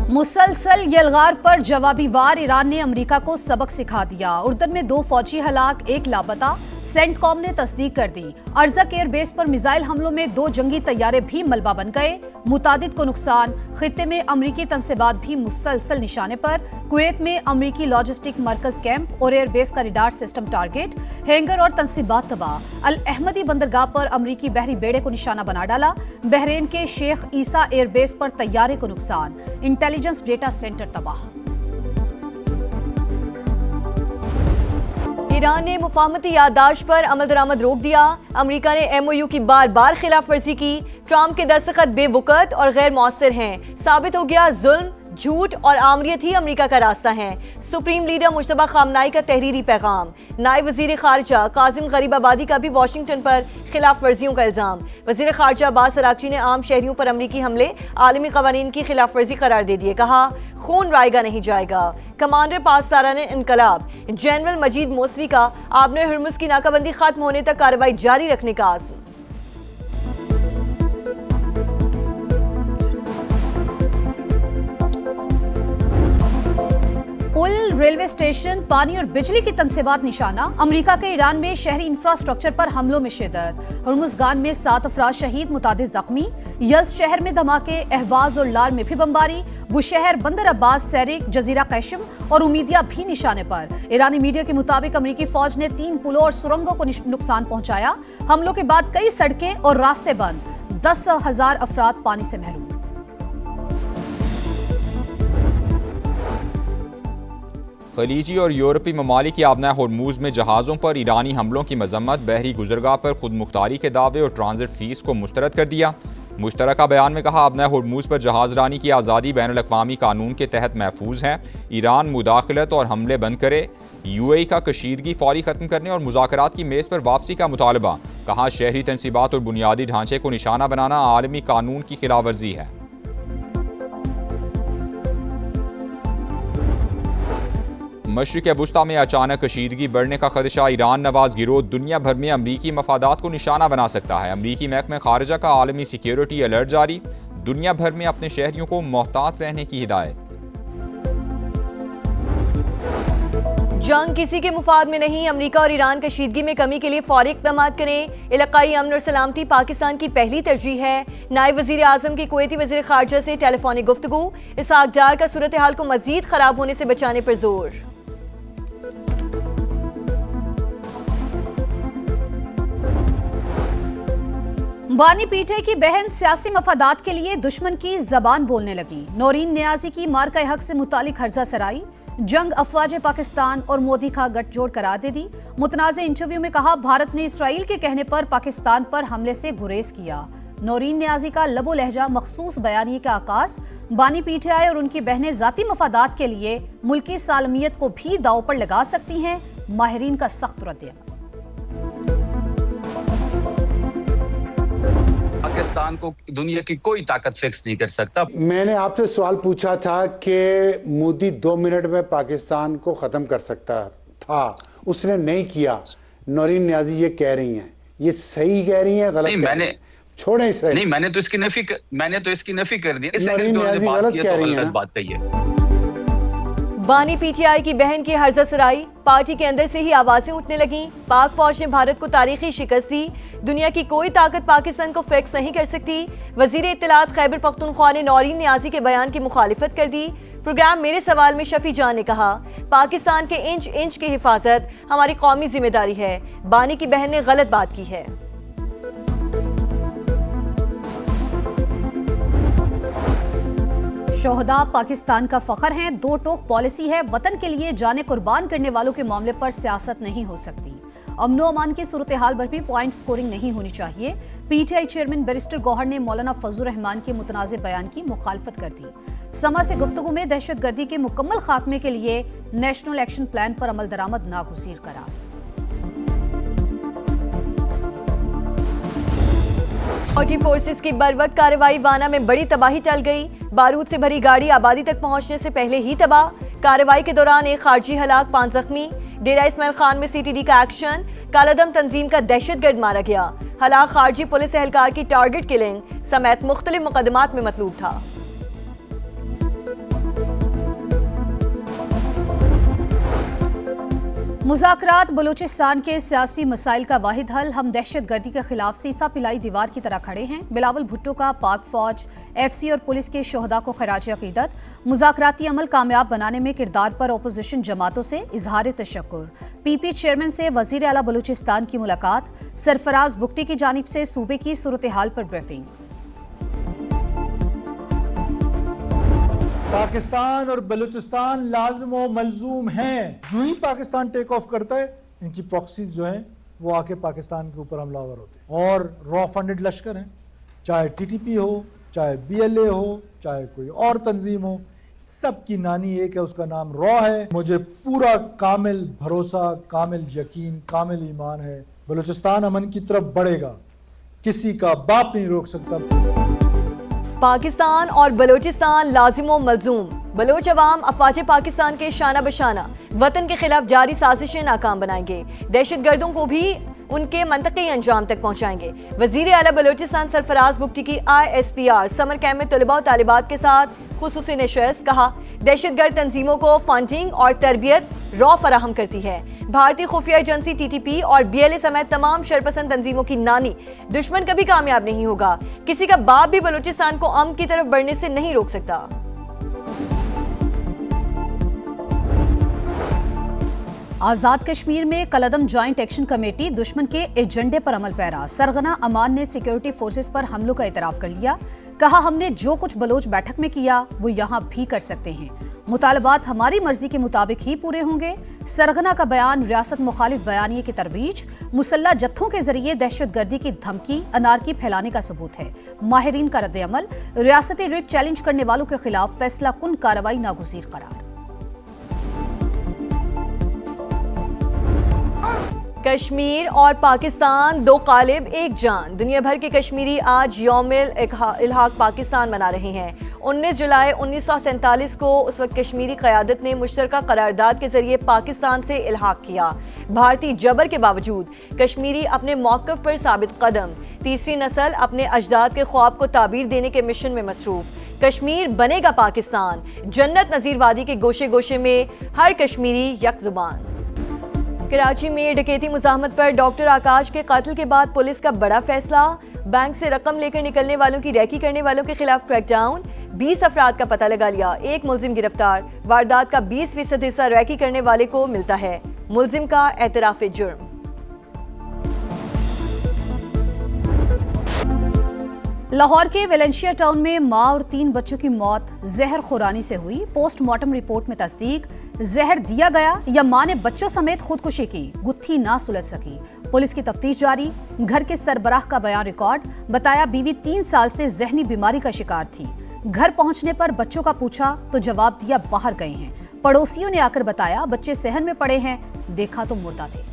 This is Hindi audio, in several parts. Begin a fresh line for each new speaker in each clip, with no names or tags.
मुसलसल यलगार पर जवाबी वार ईरान ने अमेरिका को सबक सिखा दिया। उर्दन में 2 फौजी हलाक, 1 लापता। सेंटकॉम ने तस्दीक कर दी। अर्जक एयरबेस पर मिसाइल हमलों में 2 जंगी तैयारे भी मलबा बन गए। मुतादिद को नुकसान। खित्ते में अमरीकी तनसीबात भी मुसलसल निशाने पर। कुवैत में अमरीकी लॉजिस्टिक मरकज कैंप और एयरबेस का रिडार सिस्टम टारगेट। हैंगर और तनसीबात तबाह। अल अहमदी बंदरगाह पर अमरीकी बहरी बेड़े को निशाना बना डाला। बहरेन के शेख ईसा एयरबेस पर तैयारे को नुकसान। इंटेलिजेंस डेटा सेंटर तबाह।
ईरान ने मुफाहमती याददाश्त पर अमल दरामद रोक दिया। अमेरिका ने MOU की बार बार खिलाफ वर्जी की। ट्रंप के दस्तखत बेवकूत और गैर मौसर हैं। साबित हो गया जुल्म, झूठ और आमरीत ही अमेरिका का रास्ता है। सुप्रीम लीडर मुश्तबा खामनाई का तहरीरी पैगाम। नायब वजीर खारजा काजिम गरीबाबादी का भी वाशिंगटन पर खिलाफ वर्जियों का इल्जाम। वजीर खारजा अब्बास अरागची ने आम शहरियों पर अमरीकी हमले आलमी कवानीन की खिलाफ वर्जी करार दे दिए। कहा खून रायगा नहीं जाएगा। कमांडर पासदारा ने इनकलाब। जनरल मजीद मौसवी का आबने हुर्मुज की नाकाबंदी खत्म होने तक कार्रवाई जारी रखने का आज़म।
पुल, रेलवे स्टेशन, पानी और बिजली की तनसीबात निशाना। अमेरिका के ईरान में शहरी इंफ्रास्ट्रक्चर पर हमलों में शिद्दत। हुर्मुज़गान में 7 अफराद शहीद, मुतादिद जख्मी। यज़्द शहर में धमाके, अहवाज और लार में भी बमबारी। बुशहर, बंदर अब्बास, सैरिक, जजीरा कैशम और उमीदिया भी निशाने पर। ईरानी मीडिया के मुताबिक अमेरिकी फौज ने 3 पुलों और सुरंगों को नुकसान पहुंचाया। हमलों के बाद कई सड़कें और रास्ते बंद। 10,000 अफराद पानी से महरूम।
खलीजी और यूरोपी ममालिक की आबना होर्मुज में जहाज़ों पर ईरानी हमलों की मजम्मत। बहरी गुजरगाह पर खुद मुख्तारी के दावे और ट्रांजिट फीस को मुस्तरद कर दिया। मुश्तरका बयान में कहा आबना होर्मुज पर जहाज़ रानी की आज़ादी बैनुल अक़वामी कानून के तहत महफूज है। ईरान मुदाखलत और हमले बंद करे। UAE का कशीदगी फौरी ख़त्म करने और मुज़ाकरात की मेज़ पर वापसी का मुतालबा। कहा शहरी तनसीबात और बुनियादी ढांचे को निशाना बनाना आलमी कानून की खिलाफ वर्जी है। मशरिक़ वुस्ता में अचानक कशीदगी बढ़ने का खदशा। ईरान नवाज गिरोह दुनिया भर में अमरीकी मफादात को निशाना बना सकता है। अमरीकी महकमे खारजा का आलमी सिक्योरिटी अलर्ट जारी। दुनिया भर में अपने शहरियों को मोहतात रहने की हिदायत।
जंग किसी के मुफाद में नहीं। अमेरिका और ईरान कशीदगी में कमी के लिए फौरी इक़दाम करें। इलाकाई अमन और सलामती पाकिस्तान की पहली तरजीह है। नायब वजीर आजम की कुवैती वजीर खारजा से टेलीफोनिक गुफ्तगू। इसहाक डार का सूरत हाल को मजीद खराब होने से बचाने पर जोर।
बानी पीटे की बहन सियासी मफादात के लिए दुश्मन की जबान बोलने लगी। नौरीन नियाजी की मार्का हक से मुतालिक हर्जा सराई। जंग अफवाज पाकिस्तान और मोदी का गठजोड़ करार दे दी। मुतनाज़ इंटरव्यू में कहा भारत ने इसराइल के कहने पर पाकिस्तान पर हमले से गुरेज किया। नौरीन नियाजी का लबो लहजा मखसूस बयानिए का आकाश। बानी पीटीआई और उनकी बहनें जाती मफादात के लिए मुल्की सालमियत को भी दांव पर लगा सकती हैं। माहिरीन का सख्त रद्द।
पाकिस्तान को दुनिया की कोई ताकत फिक्स नहीं कर सकता।
मैंने आपसे सवाल पूछा था कि मोदी 2 मिनट में पाकिस्तान को खत्म कर सकता था, उसने नहीं किया। नौरीन नियाजी ये कह रही हैं, ये सही कह रही हैं, गलत?
नहीं, मैंने
छोड़े इसे।
नहीं, मैंने तो इसकी नफी कर दी।
नौरीन नियाजी गलत कह रही हैं।
बात कही है।
बानी पीटीआई की बहन की हर्जा सराई। पार्टी के अंदर से ही आवाजें उठने लगी। पाक फौज ने भारत को तारीखी शिकस्त दी। दुनिया की कोई ताकत पाकिस्तान को फिक्स नहीं कर सकती। वजीर इत्तलात खैबर पख्तूनख्वा ने नौरीन नियाजी के बयान की मुखालिफत कर दी। प्रोग्राम मेरे सवाल में शफी जान ने कहा पाकिस्तान के इंच इंच की हिफाजत हमारी कौमी जिम्मेदारी है। बानी की बहन ने गलत बात की है।
शोहदा पाकिस्तान का फख्र हैं। 2 टोक पॉलिसी है। वतन के लिए जाने कुर्बान करने वालों के मामले पर सियासत नहीं हो सकती। अमनो अमान की सूरत हाल पर भी पॉइंट स्कोरिंग नहीं होनी चाहिए। पीटीआई चेयरमैन बैरिस्टर गौहर ने मौलाना फजलुर रहमान के मुतनाज़ बयान की मुखालफत कर दी। समा से गुफ्तगू में दहशतगर्दी के मुकम्मल खात्मे के लिए नेशनल एक्शन प्लान पर अमल दरामद नागुज़ीर करार।
फौजी फोर्सेस की बरवक्त कार्रवाई। वाना में बड़ी तबाही टल गई। बारूद से भरी गाड़ी आबादी तक पहुंचने से पहले ही तबाह। कार्रवाई के दौरान 1 खारजी हलाक, 5 जख्मी। डेरा इस्माइल खान में CTD का एक्शन। कालादम तंजीम का दहशतगर्द मारा गया। हलाक खारजी पुलिस एहलकार की टारगेट किलिंग समेत मुख्तलिफ मुकदमात में मतलूब था।
मुज़ाकरात बलूचिस्तान के सियासी मसाइल का वाहिद हल। हम दहशतगर्दी के खिलाफ सीसा पिलाई दीवार की तरह खड़े हैं। बिलावल भुट्टो का पाक फौज, एफसी और पुलिस के शोहदा को खराज अकीदत। मुज़ाकराती अमल कामयाब बनाने में किरदार पर अपोजिशन जमातों से इजहार तशक्कुर। पीपी चेयरमैन से वज़ीर आला बलूचिस्तान की मुलाकात। सरफराज बुगटी की जानिब से सूबे की सूरत हाल पर ब्रीफिंग।
पाकिस्तान और बलूचिस्तान लाजिम व मलजूम हैं। जो ही पाकिस्तान टेक ऑफ करता है, इनकी प्रॉक्सीज जो हैं वो आके पाकिस्तान के ऊपर हमलावर होते हैं और रॉ फंडेड लश्कर हैं, चाहे टीटीपी हो, चाहे बीएलए हो, चाहे कोई और तंजीम हो, सबकी नानी एक है, उसका नाम रॉ है। मुझे पूरा कामिल भरोसा, कामिल यकीन, कामिल ईमान है बलूचिस्तान अमन की तरफ बढ़ेगा। किसी का बाप नहीं रोक सकता।
पाकिस्तान और बलूचिस्तान लाजिमो मलजूम। बलोच अवाम अफवाज पाकिस्तान के शाना बशाना वतन के खिलाफ जारी साजिशें नाकाम बनाएंगे। दहशतगर्दों को भी उनके मंतकी अंजाम तक पहुंचाएंगे। वजीर आला बलोचिस्तान सरफराज बुगटी की ISPR समर कैंप में तलबा और तालिबात के साथ खुसूसी नशस्त। कहा, दहशतगर्द तंजीमों को फंडिंग और तरबियत रॉ फराहम करती है। भारतीय खुफिया एजेंसी TTP और BLA समेत तमाम शरपसंद तंजीमों की नानी दुश्मन कभी कामयाब नहीं होगा। किसी का बाप भी बलूचिस्तान को अमन की तरफ बढ़ने से नहीं रोक सकता।
आजाद कश्मीर में कलदम ज्वाइंट एक्शन कमेटी दुश्मन के एजेंडे पर अमल पैरा। सरगना अमान ने सिक्योरिटी फोर्सेस पर हमलों का एतराफ कर लिया। कहा, हमने जो कुछ बलोच बैठक में किया वो यहाँ भी कर सकते हैं। मुतालबात हमारी मर्जी के मुताबिक ही पूरे होंगे। सरगना का बयान रियासत मुखालिफ बयानिए की तरवीज। मुसल्ला जत्थों के जरिए दहशतगर्दी की धमकी, अनारकी फैलाने का सबूत है। माहिरीन का रद्द-ए-अमल। रियासती रिट चैलेंज करने वालों के खिलाफ फैसला कुन कार्रवाई नागुज़ीर करार।
कश्मीर और पाकिस्तान दो कालिब एक जान। दुनिया भर के कश्मीरी आज यौमिल इल्हाक पाकिस्तान मना रहे हैं। 19 जुलाई 1947 को उस वक्त कश्मीरी क़यादत ने मुश्तरका करारदाद के जरिए पाकिस्तान से इल्हाक किया। भारतीय जबर के बावजूद कश्मीरी अपने मौक़िफ़ पर साबित कदम। तीसरी नस्ल अपने अजदाद के ख्वाब को ताबीर देने के मिशन में मसरूफ। कश्मीर बनेगा पाकिस्तान। जन्नत नज़ीर वादी के गोशे गोशे में हर कश्मीरी यक जुबान। कराची में डकैती मुज़ाहमत पर डॉक्टर आकाश के कत्ल के बाद पुलिस का बड़ा फैसला। बैंक से रकम लेकर निकलने वालों की रैकी करने वालों के खिलाफ क्रैकडाउन। 20 अफराद का पता लगा लिया। एक मुल्जिम गिरफ्तार। वारदात का 20% हिस्सा रैकी करने वाले को मिलता है। मुल्जिम का एतराफ जुर्म।
लाहौर के वेलेंशिया टाउन में मां और 3 बच्चों की मौत जहर खुरानी से हुई। पोस्टमार्टम रिपोर्ट में तस्दीक। जहर दिया गया या मां ने बच्चों समेत खुदकुशी की, गुत्थी ना सुलझ सकी। पुलिस की तफ्तीश जारी। घर के सरबराह का बयान रिकॉर्ड। बताया, बीवी 3 साल से जहनी बीमारी का शिकार थी। घर पहुंचने पर बच्चों का पूछा तो जवाब दिया बाहर गए हैं। पड़ोसियों ने आकर बताया बच्चे सहन में पड़े हैं, देखा तो मुर्दा थे।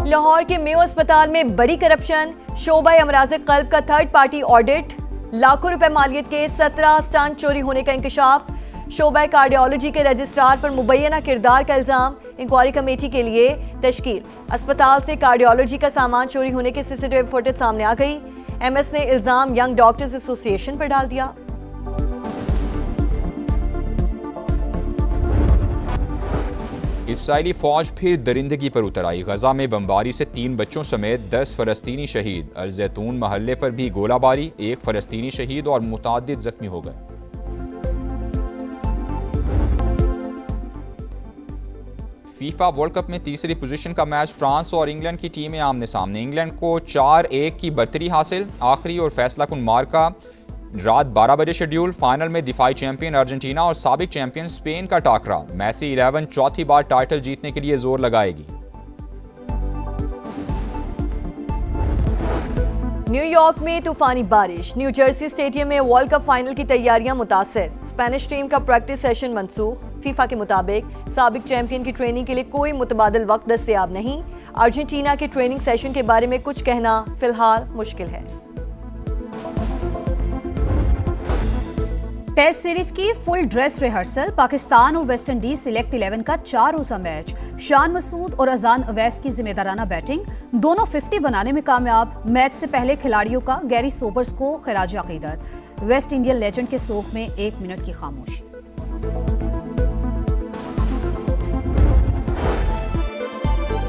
लाहौर के मेयो अस्पताल में बड़ी करप्शन। शोबा अमराज़ क़ल्ब का थर्ड पार्टी ऑडिट। लाखों रुपए मालियत के 17 स्टंट चोरी होने का इंकशाफ। शोबा कार्डियोलॉजी के रजिस्ट्रार पर मुबैना किरदार का इल्जाम। इंक्वायरी कमेटी के लिए तश्कील। अस्पताल से कार्डियोलॉजी का सामान चोरी होने की CCTV फुटेज सामने आ गई। MS ने इल्जाम यंग डॉक्टर्स एसोसिएशन पर डाल दिया।
इसराइली फौज फिर दरिंदगी पर उतर आई। गजा में बमबारी से 3 बच्चों समेत 10 फलस्तीनी शहीद। अल जैतून महल्ले पर भी गोलाबारी। 1 फलस्तीनी शहीद और मुतादिद जख्मी हो गए। फीफा वर्ल्ड कप में तीसरी पोजीशन का मैच फ्रांस और इंग्लैंड की टीमें आमने सामने। इंग्लैंड को 4-1 की बर्तरी हासिल। आखिरी और फैसला कुन मार्का रात 12 बजे शेड्यूल। फाइनल में दिफाई चैंपियन अर्जेंटीना और साबिक चैंपियन स्पेन का टाकरा। मेसी 11 चौथी बार टाइटल जीतने के लिए जोर लगाएगी।
न्यूयॉर्क में तूफानी बारिश। न्यू जर्सी स्टेडियम में वर्ल्ड कप फाइनल की तैयारियां मुतासर। स्पेनिश टीम का प्रैक्टिस सेशन मनसूख। फीफा के मुताबिक साबिक चैंपियन की ट्रेनिंग के लिए कोई मुतबादिल वक्त दस्तयाब नहीं। अर्जेंटीना के ट्रेनिंग सेशन के बारे में कुछ कहना फिलहाल मुश्किल है।
टेस्ट सीरीज की फुल ड्रेस रिहर्सल। पाकिस्तान और वेस्ट इंडीज सिलेक्ट 11 का 4 रोजा मैच। शान मसूद और अजान अवैस की जिम्मेदाराना बैटिंग। दोनों 50 बनाने में कामयाब। मैच से पहले खिलाड़ियों का गैरी सोबर्स को खिराज अकीदत। वेस्ट इंडियन लेजेंड के सोग में 1 मिनट की खामोशी। शुक्रिया।